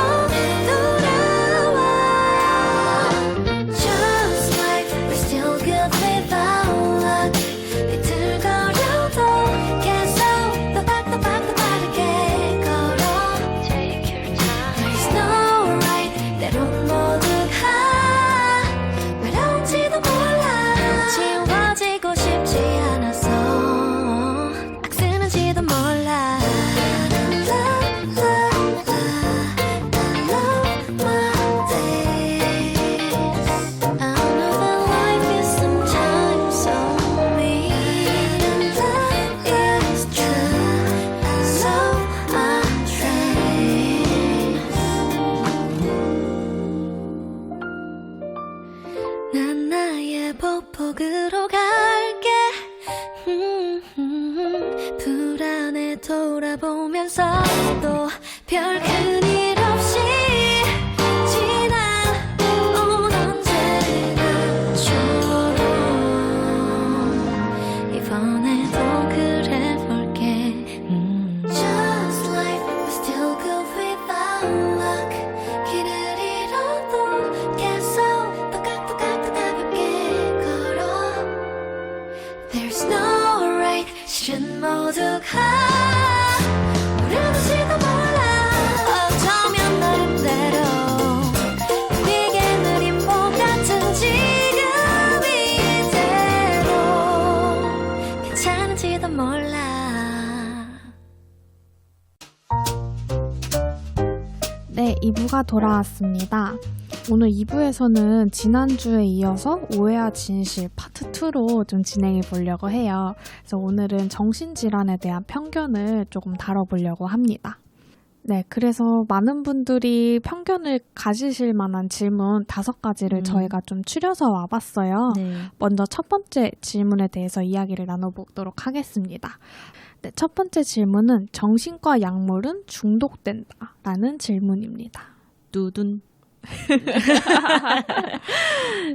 돌아와. Just like we're still good without luck. 비틀거려도 계속 또박또박 빠르게 걸어. Take your time. There's no right. 때론 모두가 외로운지도 몰라. 지워지고 싶지 않아서 악쓰는지도 몰라. Love, love, love, love my days. I know that life is sometimes so mean, and that is true, so untrained. 난 나의 보폭으로 갈게. 불안해 돌아보면서도 별 큰일 없이 지나가. 모두가 모르는지도 몰라. 어쩌면 나름대로 우리에게 느린 봄 같은 지금 이대로 괜찮은지도 몰라. 네, 2부가 돌아왔습니다. 오늘 2부에서는 지난주에 이어서 오해와 진실 파트 2로 좀 진행해 보려고 해요. 그래서 오늘은 정신질환에 대한 편견을 조금 다뤄보려고 합니다. 네, 그래서 많은 분들이 편견을 가지실 만한 질문 5가지를 저희가 좀 추려서 와봤어요. 네. 먼저 첫 번째 질문에 대해서 이야기를 나눠보도록 하겠습니다. 네, 첫 번째 질문은 정신과 약물은 중독된다 라는 질문입니다. 두둔.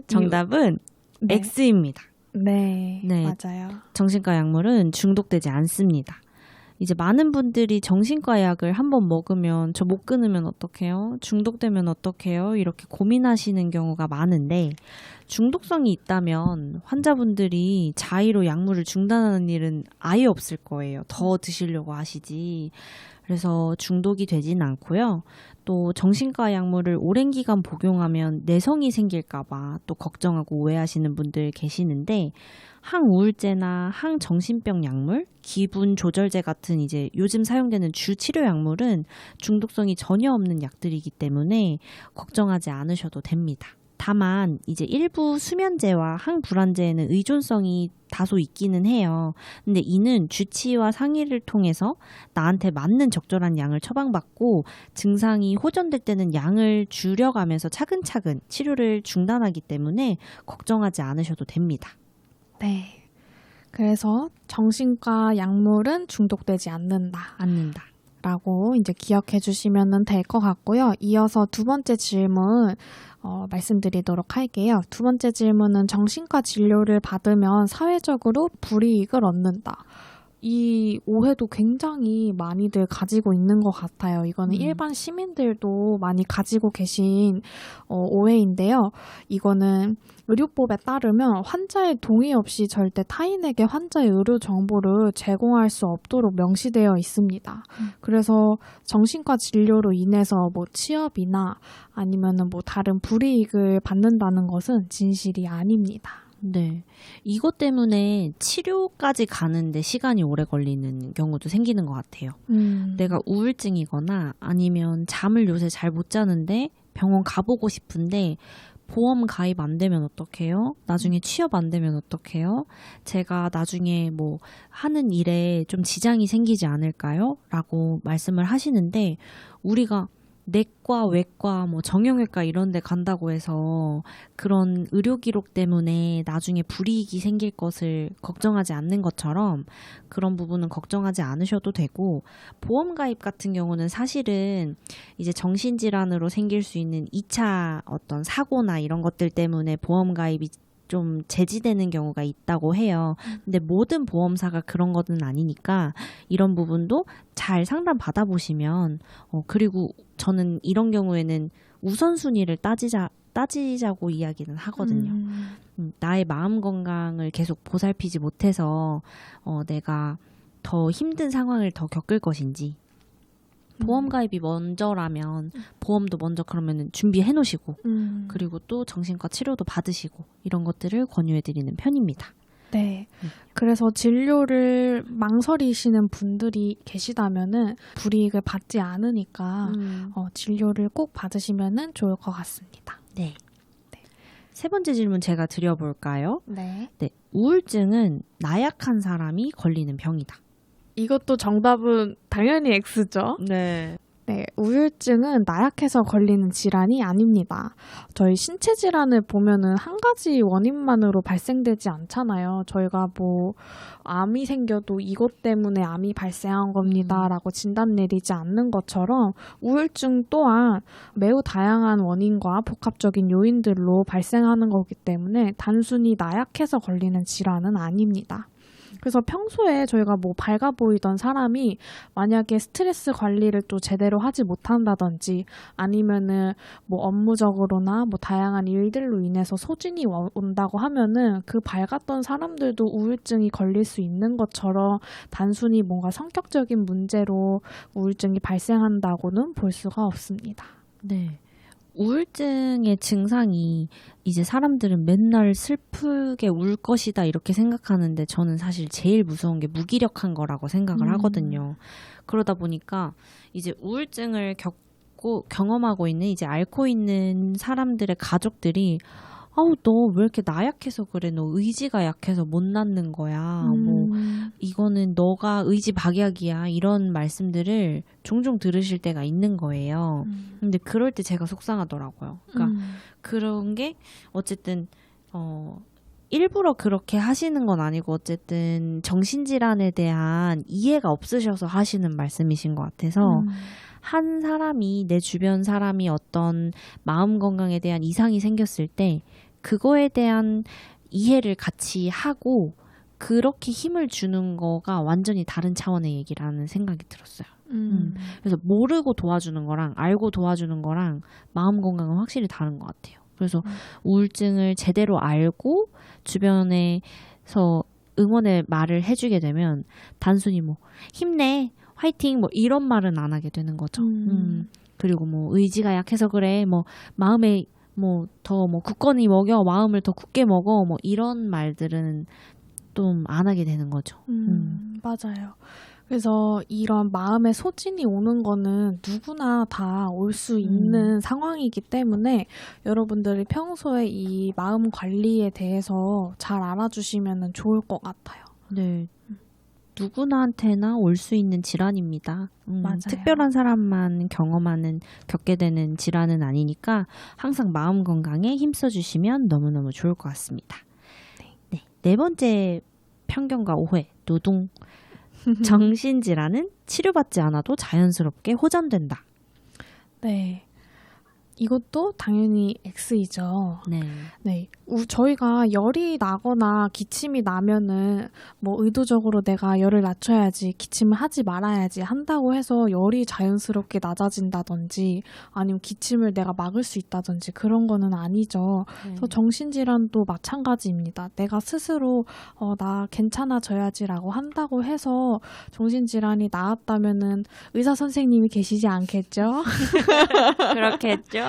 정답은 네. X입니다. 네, 네. 맞아요. 정신과 약물은 중독되지 않습니다. 이제 많은 분들이 정신과 약을 한번 먹으면 저 못 끊으면 어떡해요? 중독되면 어떡해요? 이렇게 고민하시는 경우가 많은데 중독성이 있다면 환자분들이 자의로 약물을 중단하는 일은 아예 없을 거예요. 더 드시려고 하시지. 그래서 중독이 되진 않고요. 또 정신과 약물을 오랜 기간 복용하면 내성이 생길까봐 또 걱정하고 오해하시는 분들 계시는데 항우울제나 항정신병 약물, 기분 조절제 같은 이제 요즘 사용되는 주 치료 약물은 중독성이 전혀 없는 약들이기 때문에 걱정하지 않으셔도 됩니다. 다만 이제 일부 수면제와 항불안제에는 의존성이 다소 있기는 해요. 근데 이는 주치의와 상의를 통해서 나한테 맞는 적절한 양을 처방받고 증상이 호전될 때는 양을 줄여가면서 차근차근 치료를 중단하기 때문에 걱정하지 않으셔도 됩니다. 네. 그래서 정신과 약물은 중독되지 않는다. 라고 이제 기억해 주시면 될 것 같고요. 이어서 두 번째 질문 말씀드리도록 할게요. 두 번째 질문은 정신과 진료를 받으면 사회적으로 불이익을 얻는다. 이 오해도 굉장히 많이들 가지고 있는 것 같아요. 이거는 일반 시민들도 많이 가지고 계신 오해인데요. 이거는 의료법에 따르면 환자의 동의 없이 절대 타인에게 환자의 의료 정보를 제공할 수 없도록 명시되어 있습니다. 그래서 정신과 진료로 인해서 뭐 취업이나 아니면은 뭐 다른 불이익을 받는다는 것은 진실이 아닙니다. 네. 이것 때문에 치료까지 가는데 시간이 오래 걸리는 경우도 생기는 것 같아요. 내가 우울증이거나 아니면 잠을 요새 잘 못 자는데 병원 가보고 싶은데 보험 가입 안 되면 어떡해요? 나중에 취업 안 되면 어떡해요? 제가 나중에 뭐 하는 일에 좀 지장이 생기지 않을까요? 라고 말씀을 하시는데 우리가 내과, 외과, 뭐 정형외과 이런 데 간다고 해서 그런 의료 기록 때문에 나중에 불이익이 생길 것을 걱정하지 않는 것처럼 그런 부분은 걱정하지 않으셔도 되고 보험 가입 같은 경우는 사실은 이제 정신질환으로 생길 수 있는 2차 어떤 사고나 이런 것들 때문에 보험 가입이 좀 제지되는 경우가 있다고 해요. 근데 모든 보험사가 그런 것은 아니니까 이런 부분도 잘 상담 받아보시면 그리고 저는 이런 경우에는 우선순위를 따지자고 이야기는 하거든요. 나의 마음 건강을 계속 보살피지 못해서 내가 더 힘든 상황을 더 겪을 것인지 보험 가입이 먼저라면 보험도 먼저 그러면 준비해 놓으시고 그리고 또 정신과 치료도 받으시고 이런 것들을 권유해 드리는 편입니다. 네. 그래서 진료를 망설이시는 분들이 계시다면은 불이익을 받지 않으니까 진료를 꼭 받으시면은 좋을 것 같습니다. 네. 세 번째 질문 제가 드려볼까요? 네. 네. 우울증은 나약한 사람이 걸리는 병이다. 이것도 정답은 당연히 X죠. 네. 네, 우울증은 나약해서 걸리는 질환이 아닙니다. 저희 신체 질환을 보면은 한 가지 원인만으로 발생되지 않잖아요. 저희가 뭐 암이 생겨도 이것 때문에 암이 발생한 겁니다라고 진단 내리지 않는 것처럼 우울증 또한 매우 다양한 원인과 복합적인 요인들로 발생하는 거기 때문에 단순히 나약해서 걸리는 질환은 아닙니다. 그래서 평소에 저희가 뭐 밝아 보이던 사람이 만약에 스트레스 관리를 또 제대로 하지 못한다든지 아니면은 뭐 업무적으로나 뭐 다양한 일들로 인해서 소진이 온다고 하면은 그 밝았던 사람들도 우울증이 걸릴 수 있는 것처럼 단순히 뭔가 성격적인 문제로 우울증이 발생한다고는 볼 수가 없습니다. 네. 우울증의 증상이 이제 사람들은 맨날 슬프게 울 것이다 이렇게 생각하는데 저는 사실 제일 무서운 게 무기력한 거라고 생각을 하거든요. 그러다 보니까 이제 우울증을 경험하고 있는 이제 앓고 있는 사람들의 가족들이 아우 너 왜 이렇게 나약해서 그래? 너 의지가 약해서 못 낳는 거야. 뭐 이거는 너가 의지 박약이야. 이런 말씀들을 종종 들으실 때가 있는 거예요. 근데 그럴 때 제가 속상하더라고요. 그러니까 그런 게 어쨌든 일부러 그렇게 하시는 건 아니고 어쨌든 정신질환에 대한 이해가 없으셔서 하시는 말씀이신 것 같아서 한 사람이 내 주변 사람이 어떤 마음 건강에 대한 이상이 생겼을 때 그거에 대한 이해를 같이 하고 그렇게 힘을 주는 거가 완전히 다른 차원의 얘기라는 생각이 들었어요. 그래서 모르고 도와주는 거랑 알고 도와주는 거랑 마음 건강은 확실히 다른 것 같아요. 그래서 우울증을 제대로 알고 주변에서 응원의 말을 해주게 되면 단순히 뭐 힘내 화이팅 뭐 이런 말은 안 하게 되는 거죠. 그리고 뭐 의지가 약해서 그래 뭐 마음에 뭐 더 뭐 굳건히 먹여 마음을 더 굳게 먹어 뭐 이런 말들은 좀 안 하게 되는 거죠. 맞아요. 그래서 이런 마음의 소진이 오는 거는 누구나 다 올 수 있는 상황이기 때문에 여러분들이 평소에 이 마음 관리에 대해서 잘 알아주시면 좋을 것 같아요. 네. 누구나한테나 올 수 있는 질환입니다. 맞아요. 특별한 사람만 겪게 되는 질환은 아니니까 항상 마음 건강에 힘써주시면 너무너무 좋을 것 같습니다. 네. 네 번째 편견과 오해, 노동. 정신질환은 치료받지 않아도 자연스럽게 호전된다. 네. 이것도 당연히 X이죠. 네. 네. 저희가 열이 나거나 기침이 나면은 뭐 의도적으로 내가 열을 낮춰야지, 기침을 하지 말아야지 한다고 해서 열이 자연스럽게 낮아진다든지 아니면 기침을 내가 막을 수 있다든지 그런 거는 아니죠. 그래서 정신질환도 마찬가지입니다. 내가 스스로 나 괜찮아져야지라고 한다고 해서 정신질환이 나았다면은 의사 선생님이 계시지 않겠죠? 그렇겠죠?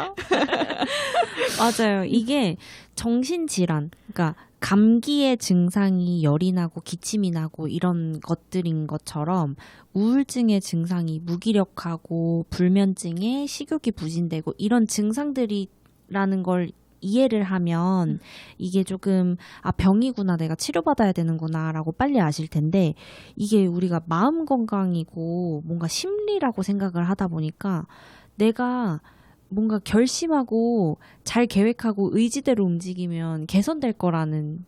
맞아요. 이게 정신질환, 그러니까 감기의 증상이 열이 나고 기침이 나고 이런 것들인 것처럼 우울증의 증상이 무기력하고 불면증에 식욕이 부진되고 이런 증상들이라는 걸 이해를 하면 이게 조금 병이구나 내가 치료받아야 되는구나 라고 빨리 아실 텐데 이게 우리가 마음 건강이고 뭔가 심리라고 생각을 하다 보니까 내가 뭔가 결심하고 잘 계획하고 의지대로 움직이면 개선될 거라는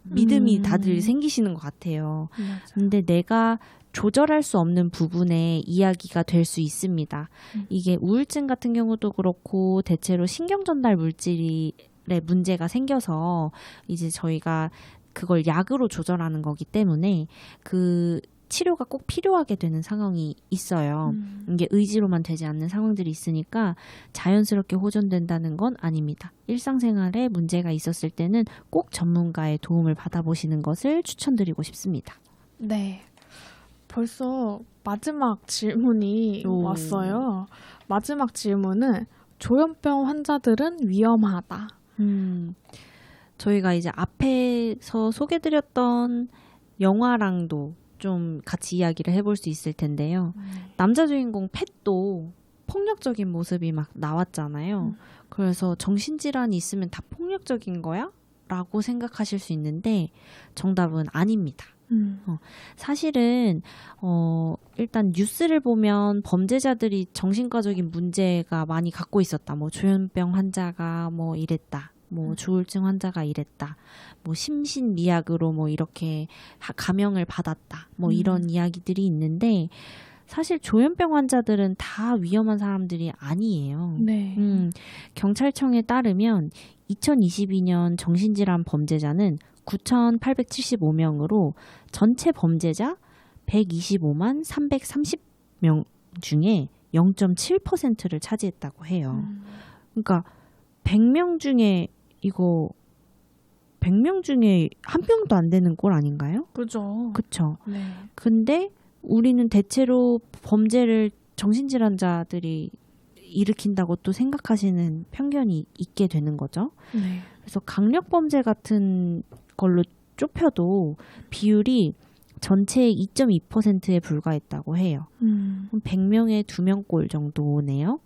믿음이 다들 생기시는 것 같아요. 맞아. 근데 내가 조절할 수 없는 부분의 이야기가 될 수 있습니다. 이게 우울증 같은 경우도 그렇고 대체로 신경전달 물질의 문제가 생겨서 이제 저희가 그걸 약으로 조절하는 거기 때문에 그 치료가 꼭 필요하게 되는 상황이 있어요. 이게 의지로만 되지 않는 상황들이 있으니까 자연스럽게 호전된다는 건 아닙니다. 일상생활에 문제가 있었을 때는 꼭 전문가의 도움을 받아보시는 것을 추천드리고 싶습니다. 네. 벌써 마지막 질문이 왔어요. 마지막 질문은 조현병 환자들은 위험하다. 저희가 이제 앞에서 소개드렸던 영화랑도 좀 같이 이야기를 해볼 수 있을 텐데요. 남자 주인공 팻도 폭력적인 모습이 막 나왔잖아요. 그래서 정신질환이 있으면 다 폭력적인 거야? 라고 생각하실 수 있는데 정답은 아닙니다. 사실은 일단 뉴스를 보면 범죄자들이 정신과적인 문제가 많이 갖고 있었다. 뭐 조현병 환자가 뭐 이랬다. 뭐 조울증 환자가 이랬다. 뭐 심신미약으로 뭐 이렇게 감형을 받았다. 뭐 이런 이야기들이 있는데 사실 조현병 환자들은 다 위험한 사람들이 아니에요. 네. 경찰청에 따르면 2022년 정신질환 범죄자는 9,875명으로 전체 범죄자 125만 330명 중에 0.7%를 차지했다고 해요. 그러니까 100명 중에 100명 중에 1명도 안 되는 꼴 아닌가요? 그죠. 그쵸. 네. 근데 우리는 대체로 범죄를 정신질환자들이 일으킨다고 또 생각하시는 편견이 있게 되는 거죠. 네. 그래서 강력범죄 같은 걸로 좁혀도 비율이 전체의 2.2%에 불과했다고 해요. 그럼 100명에 2명 꼴 정도네요.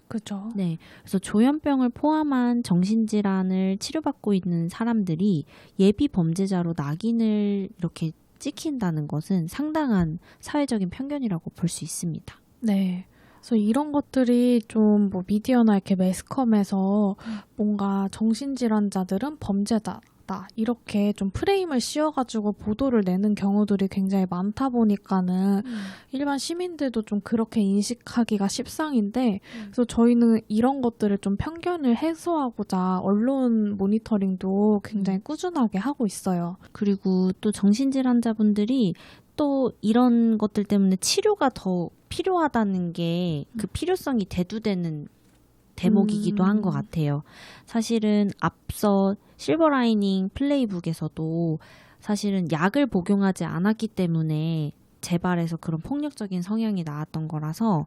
그죠. 네. 그래서 조현병을 포함한 정신질환을 치료받고 있는 사람들이 예비 범죄자로 낙인을 이렇게 찍힌다는 것은 상당한 사회적인 편견이라고 볼 수 있습니다. 네. 그래서 이런 것들이 좀 뭐 미디어나 이렇게 매스컴에서 뭔가 정신질환자들은 범죄자다 이렇게 좀 프레임을 씌워가지고 보도를 내는 경우들이 굉장히 많다 보니까는 일반 시민들도 좀 그렇게 인식하기가 십상인데 그래서 저희는 이런 것들을 좀 편견을 해소하고자 언론 모니터링도 굉장히 꾸준하게 하고 있어요. 그리고 또 정신질환자분들이 또 이런 것들 때문에 치료가 더 필요하다는 게 그 필요성이 대두되는 대목이기도 한 것 같아요. 사실은 앞서 실버라이닝 플레이북에서도 사실은 약을 복용하지 않았기 때문에 재발해서 그런 폭력적인 성향이 나왔던 거라서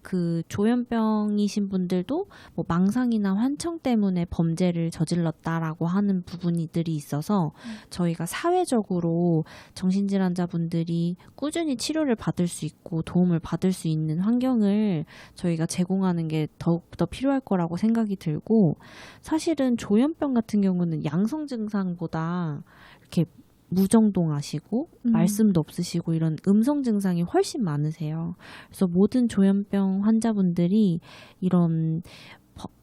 그 조현병이신 분들도 뭐 망상이나 환청 때문에 범죄를 저질렀다라고 하는 부분들이 있어서 저희가 사회적으로 정신질환자분들이 꾸준히 치료를 받을 수 있고 도움을 받을 수 있는 환경을 저희가 제공하는 게 더욱더 필요할 거라고 생각이 들고 사실은 조현병 같은 경우는 양성 증상보다 이렇게 무정동하시고 말씀도 없으시고 이런 음성 증상이 훨씬 많으세요. 그래서 모든 조현병 환자분들이 이런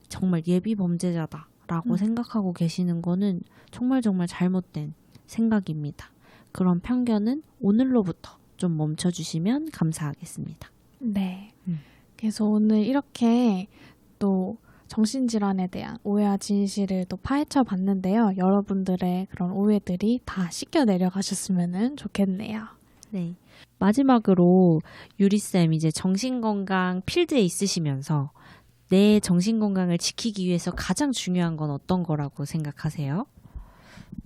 정말 예비 범죄자다라고 생각하고 계시는 거는 정말 잘못된 생각입니다. 그런 편견은 오늘로부터 좀 멈춰주시면 감사하겠습니다. 네. 그래서 오늘 이렇게 또 정신질환에 대한 오해와 진실을 또 파헤쳐 봤는데요. 여러분들의 그런 오해들이 다 씻겨 내려가셨으면 좋겠네요. 네. 마지막으로 유리쌤 이제 정신건강 필드에 있으시면서 내 정신건강을 지키기 위해서 가장 중요한 건 어떤 거라고 생각하세요?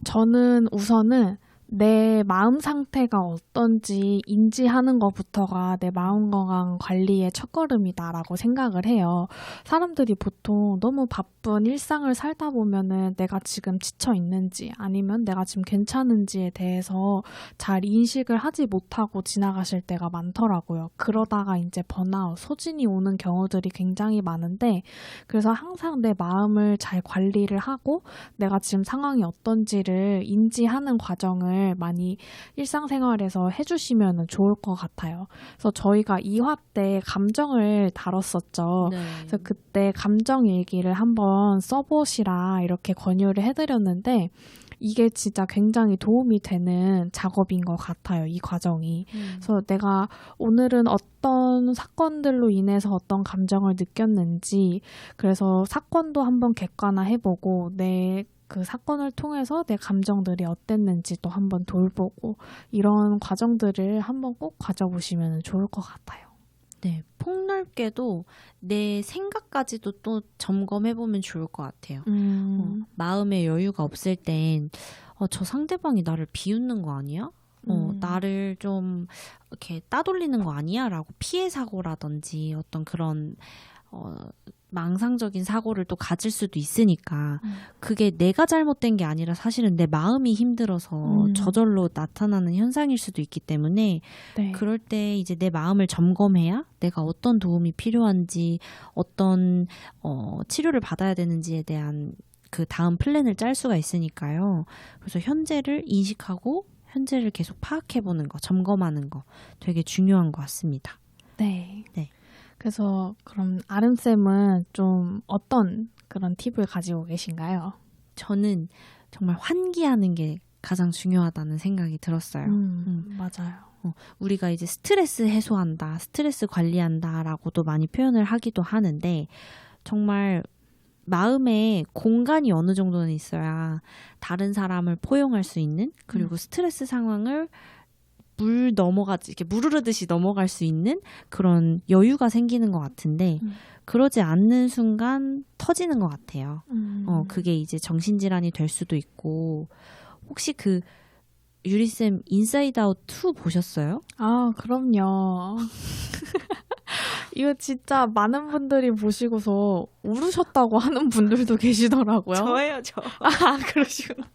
저는 우선은 내 마음 상태가 어떤지 인지하는 것부터가 내 마음 건강 관리의 첫걸음이다라고 생각을 해요. 사람들이 보통 너무 바쁜 일상을 살다 보면은 내가 지금 지쳐 있는지 아니면 내가 지금 괜찮은지에 대해서 잘 인식을 하지 못하고 지나가실 때가 많더라고요. 그러다가 이제 번아웃, 소진이 오는 경우들이 굉장히 많은데 그래서 항상 내 마음을 잘 관리를 하고 내가 지금 상황이 어떤지를 인지하는 과정을 많이 일상생활에서 해주시면 좋을 것 같아요. 그래서 저희가 2화 때 감정을 다뤘었죠. 네. 그래서 그때 감정 일기를 한번 써보시라 이렇게 권유를 해드렸는데 이게 진짜 굉장히 도움이 되는 작업인 것 같아요. 이 과정이. 그래서 내가 오늘은 어떤 사건들로 인해서 어떤 감정을 느꼈는지 그래서 사건도 한번 객관화해보고 내 그 사건을 통해서 내 감정들이 어땠는지 또 한번 돌보고 이런 과정들을 한번 꼭 가져보시면 좋을 것 같아요. 네, 폭넓게도 내 생각까지도 또 점검해보면 좋을 것 같아요. 마음의 여유가 없을 땐 저 상대방이 나를 비웃는 거 아니야? 나를 좀 이렇게 따돌리는 거 아니야? 라고 피해 사고라든지 어떤 그런 망상적인 사고를 또 가질 수도 있으니까 그게 내가 잘못된 게 아니라 사실은 내 마음이 힘들어서 저절로 나타나는 현상일 수도 있기 때문에 네. 그럴 때 이제 내 마음을 점검해야 내가 어떤 도움이 필요한지 어떤 치료를 받아야 되는지에 대한 그 다음 플랜을 짤 수가 있으니까요. 그래서 현재를 인식하고 현재를 계속 파악해보는 거, 점검하는 거 되게 중요한 것 같습니다. 네. 네. 그래서 그럼 아름쌤은 좀 어떤 그런 팁을 가지고 계신가요? 저는 정말 환기하는 게 가장 중요하다는 생각이 들었어요. 맞아요. 우리가 이제 스트레스 해소한다, 스트레스 관리한다 라고도 많이 표현을 하기도 하는데 정말 마음에 공간이 어느 정도는 있어야 다른 사람을 포용할 수 있는, 그리고 스트레스 상황을 이렇게 물 흐르듯이 넘어갈 수 있는 그런 여유가 생기는 것 같은데, 그러지 않는 순간 터지는 것 같아요. 그게 이제 정신질환이 될 수도 있고. 혹시 유리쌤 인사이드 아웃 2 보셨어요? 아, 그럼요. 이거 진짜 많은 분들이 보시고서 울으셨다고 하는 분들도 계시더라고요. 저예요, 저. 아, 그러시구나.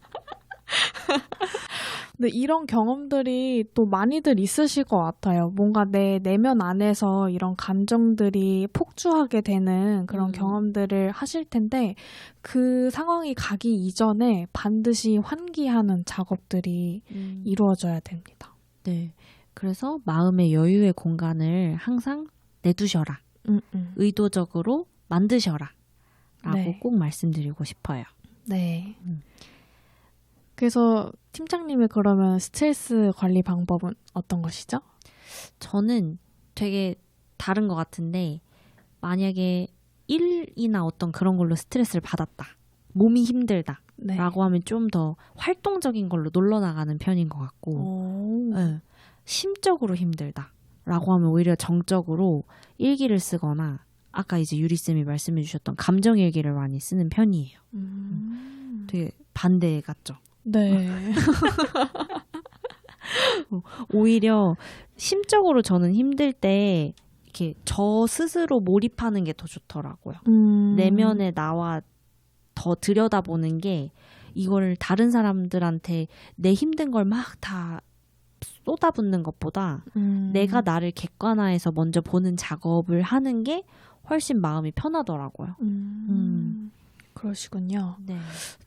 근데 이런 경험들이 또 많이들 있으실 것 같아요. 뭔가 내 내면 안에서 이런 감정들이 폭주하게 되는 그런 경험들을 하실 텐데, 그 상황이 가기 이전에 반드시 환기하는 작업들이 이루어져야 됩니다. 네. 그래서 마음의 여유의 공간을 항상 내두셔라. 의도적으로 만드셔라. 라고 네. 꼭 말씀드리고 싶어요. 네. 그래서 팀장님의 그러면 스트레스 관리 방법은 어떤 것이죠? 저는 되게 다른 것 같은데, 만약에 일이나 어떤 그런 걸로 스트레스를 받았다, 몸이 힘들다 네. 라고 하면 좀 더 활동적인 걸로 놀러 나가는 편인 것 같고, 네. 심적으로 힘들다 라고 하면 오히려 정적으로 일기를 쓰거나, 아까 이제 유리쌤이 말씀해 주셨던 감정일기를 많이 쓰는 편이에요. 되게 반대 같죠? 네. 오히려 심적으로 저는 힘들 때 이렇게 저 스스로 몰입하는 게 더 좋더라고요. 내면의 나와 더 들여다보는 게, 이거를 다른 사람들한테 내 힘든 걸 막 다 쏟아붓는 것보다 내가 나를 객관화해서 먼저 보는 작업을 하는 게 훨씬 마음이 편하더라고요. 그러시군요. 네.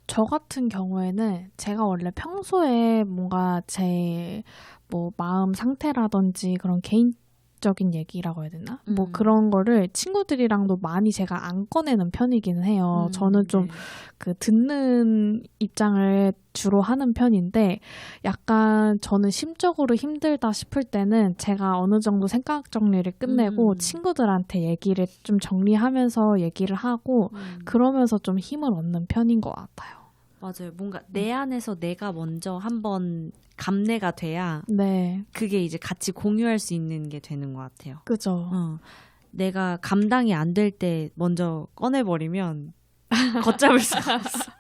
저 같은 경우에는 제가 원래 평소에 뭔가 제 뭐 마음 상태라든지 그런 개인적인 얘기라고 해야 되나? 뭐 그런 거를 친구들이랑도 많이 제가 안 꺼내는 편이기는 해요. 저는 좀 그 듣는 입장을 주로 하는 편인데, 약간 저는 심적으로 힘들다 싶을 때는 제가 어느 정도 생각 정리를 끝내고 친구들한테 얘기를 좀 정리하면서 얘기를 하고 그러면서 좀 힘을 얻는 편인 것 같아요. 맞아요. 뭔가 내 안에서 내가 먼저 한번 감내가 돼야 네. 그게 이제 같이 공유할 수 있는 게 되는 것 같아요. 그죠. 내가 감당이 안 될 때 먼저 꺼내버리면 걷잡을 수가 없어.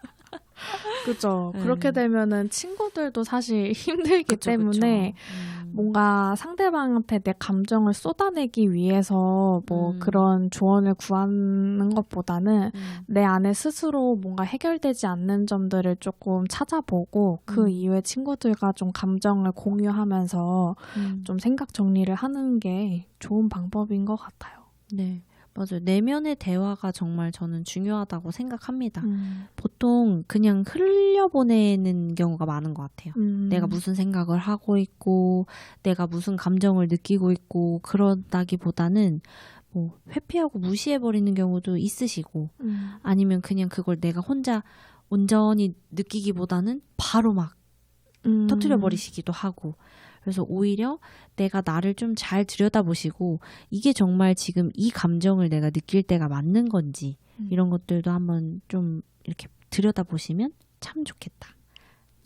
그죠. 그렇게 되면은 친구들도 사실 힘들기 그쵸, 때문에 그쵸. 뭔가 상대방한테 내 감정을 쏟아내기 위해서 뭐 그런 조언을 구하는 것보다는 내 안에 스스로 뭔가 해결되지 않는 점들을 조금 찾아보고 그 이후에 친구들과 좀 감정을 공유하면서 좀 생각 정리를 하는 게 좋은 방법인 것 같아요. 네. 맞아요. 내면의 대화가 정말 저는 중요하다고 생각합니다. 보통 그냥 흘려보내는 경우가 많은 것 같아요. 내가 무슨 생각을 하고 있고, 내가 무슨 감정을 느끼고 있고, 그러다기보다는 뭐 회피하고 무시해버리는 경우도 있으시고, 아니면 그냥 그걸 내가 혼자 온전히 느끼기보다는 바로 막 터뜨려버리시기도 하고, 그래서 오히려 내가 나를 좀 잘 들여다보시고, 이게 정말 지금 이 감정을 내가 느낄 때가 맞는 건지 이런 것들도 한번 좀 이렇게 들여다보시면 참 좋겠다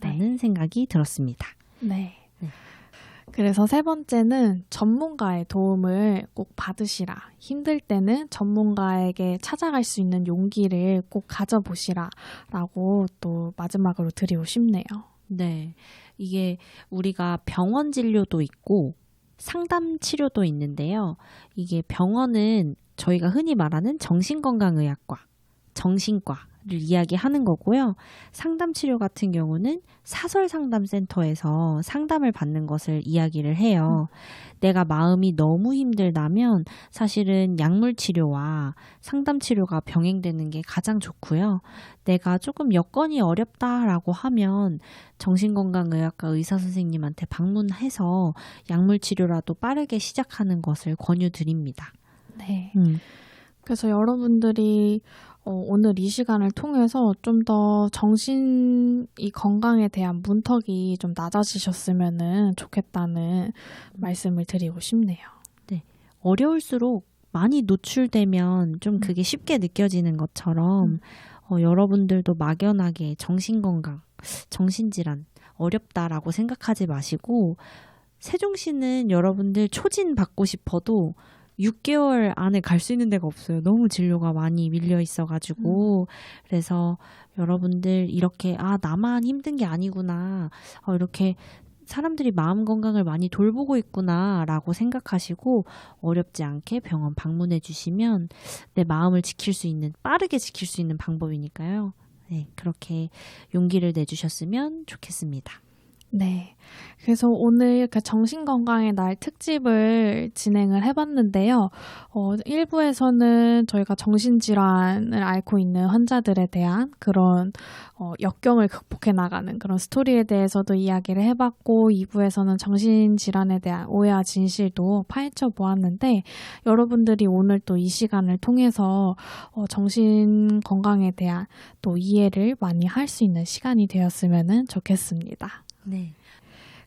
라는 생각이 들었습니다. 네. 그래서 세 번째는 전문가의 도움을 꼭 받으시라. 힘들 때는 전문가에게 찾아갈 수 있는 용기를 꼭 가져보시라 라고 또 마지막으로 드리고 싶네요. 네. 이게 우리가 병원 진료도 있고 상담 치료도 있는데요. 이게 병원은 저희가 흔히 말하는 정신건강의학과, 정신과를 이야기하는 거고요. 상담 치료 같은 경우는 사설상담센터에서 상담을 받는 것을 이야기를 해요. 내가 마음이 너무 힘들다면 사실은 약물 치료와 상담 치료가 병행되는 게 가장 좋고요. 내가 조금 여건이 어렵다라고 하면 정신건강의학과 의사 선생님한테 방문해서 약물 치료라도 빠르게 시작하는 것을 권유드립니다. 네. 그래서 여러분들이 오늘 이 시간을 통해서 좀 더 정신이 건강에 대한 문턱이 좀 낮아지셨으면 좋겠다는 말씀을 드리고 싶네요. 네. 어려울수록 많이 노출되면 좀 그게 쉽게 느껴지는 것처럼 여러분들도 막연하게 정신건강, 정신질환 어렵다라고 생각하지 마시고 세종시는 여러분들 초진 받고 싶어도 6개월 안에 갈 수 있는 데가 없어요. 너무 진료가 많이 밀려 있어가지고 그래서 여러분들 이렇게 나만 힘든 게 아니구나 이렇게 사람들이 마음 건강을 많이 돌보고 있구나 라고 생각하시고 어렵지 않게 병원 방문해 주시면 내 마음을 지킬 수 있는 빠르게 지킬 수 있는 방법이니까요. 네, 그렇게 용기를 내주셨으면 좋겠습니다. 네. 그래서 오늘 그 정신건강의 날 특집을 진행을 해봤는데요. 1부에서는 저희가 정신질환을 앓고 있는 환자들에 대한 그런 역경을 극복해 나가는 그런 스토리에 대해서도 이야기를 해봤고 2부에서는 정신질환에 대한 오해와 진실도 파헤쳐 보았는데 여러분들이 오늘 또 이 시간을 통해서 정신건강에 대한 또 이해를 많이 할 수 있는 시간이 되었으면 좋겠습니다. 네.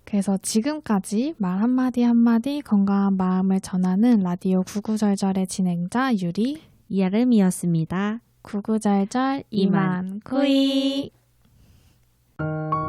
그래서 지금까지 말 한마디 한마디 건강한 마음을 전하는 라디오 구구절절의 진행자 유리 이아름이었습니다. 구구절절 이만 이만 꾸이. 꾸이.